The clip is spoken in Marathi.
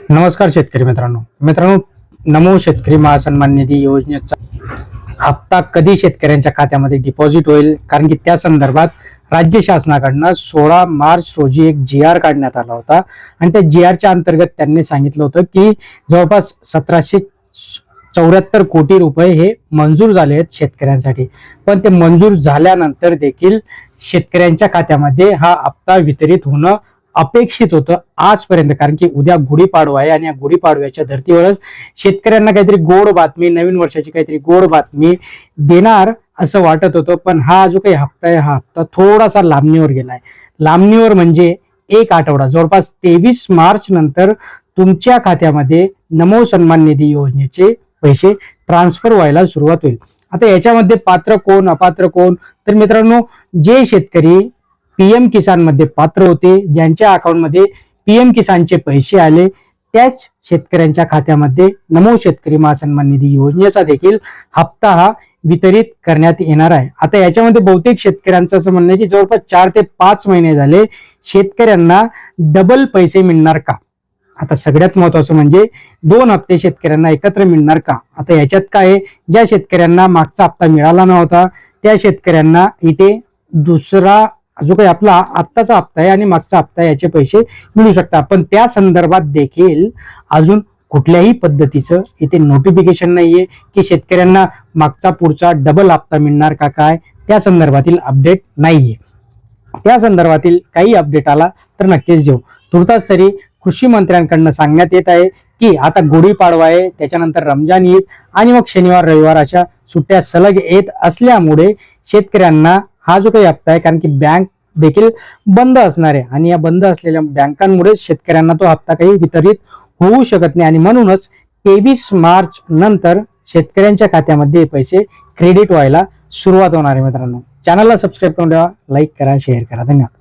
नमस्कार शेतकरी मित्रांनो, नमो शेतकरी महासन्मान निधी योजनेचा हप्ता कधी शेतकऱ्यांच्या खात्यामध्ये डिपॉझिट होईल, कारण की त्या संदर्भात राज्य शासनाकडनं 16 मार्च रोजी एक GR काढण्यात आला होता आणि त्या GRच्या अंतर्गत त्यांनी सांगितलं होतं की जवळपास 1774 कोटी रुपये हे मंजूर झाले आहेत शेतकऱ्यांसाठी. पण ते मंजूर झाल्यानंतर देखील शेतकऱ्यांच्या खात्यामध्ये हा हप्ता वितरित होणं अपेक्षित होतं आजपर्यंत, कारण की उद्या गुढीपाडवा आहे आणि या गुढीपाडव्याच्या धर्तीवरच शेतकऱ्यांना काहीतरी गोड बातमी, नवीन वर्षाची काहीतरी गोड बातमी देणार असं वाटत होतं. पण हा जो काही हप्ता आहे, हा हप्ता थोडासा लांबणीवर गेलाय. लांबणीवर म्हणजे एक आठवडा, जवळपास 23 मार्च नंतर तुमच्या खात्यामध्ये नमो सन्मान निधी योजनेचे पैसे ट्रान्सफर व्हायला सुरुवात होईल. आता याच्यामध्ये पात्र कोण, अपात्र कोण, तर मित्रांनो, जे शेतकरी PM किसान मध्ये पात्र होते, ज्यांच्या अकाउंटमध्ये PM किसानचे पैसे आले, त्याच शेतकऱ्यांच्या खात्यामध्ये नमो शेतकरी महासन्मान निधी योजनेचा देखील हप्ता हा वितरित करण्यात येणार आहे. आता याच्यामध्ये बहुतेक शेतकऱ्यांचं असं म्हणणं आहे की जवळपास 4 ते 5 महिने झाले शेतकऱ्यांना डबल पैसे मिळणार का. आता सगळ्यात महत्वाचं म्हणजे 2 हप्ते शेतकऱ्यांना एकत्र मिळणार का. आता याच्यात काय आहे, ज्या शेतकऱ्यांना मागचा हप्ता मिळाला नव्हता त्या शेतकऱ्यांना इथे दुसरा जो काही आपला आत्ताचा हप्ता आहे आणि मागचा हप्ता याचे पैसे मिळू शकतात. पण त्या संदर्भात देखील अजून कुठल्याही पद्धतीचं इथे नोटिफिकेशन नाहीये की शेतकऱ्यांना मागचा पुढचा डबल हप्ता मिळणार का, काय त्या संदर्भातील अपडेट नाहीये. त्या संदर्भातील काही अपडेट आला तर नक्कीच देऊ. तुर्तास तरी कृषी मंत्र्यांकडनं सांगण्यात येत आहे की आता गुढीपाडवा आहे, त्याच्यानंतर रमजान ईद आणि मग शनिवार रविवार अशा सुट्ट्या सलग येत असल्यामुळे शेतकऱ्यांना हा जो काही हप्ता आहे, कारण की बँक देखील बंद असणार आहे आणि या बंद असलेल्या बँकांमुळे शेतकऱ्यांना तो हप्ता काही वितरित होऊ शकत नाही आणि म्हणूनच 23 मार्च नंतर शेतकऱ्यांच्या खात्यामध्ये पैसे क्रेडिट व्हायला सुरुवात होणार आहे. मित्रांनो, चॅनलला सबस्क्राईब करून ठेवा, लाईक करा, शेअर करा. धन्यवाद.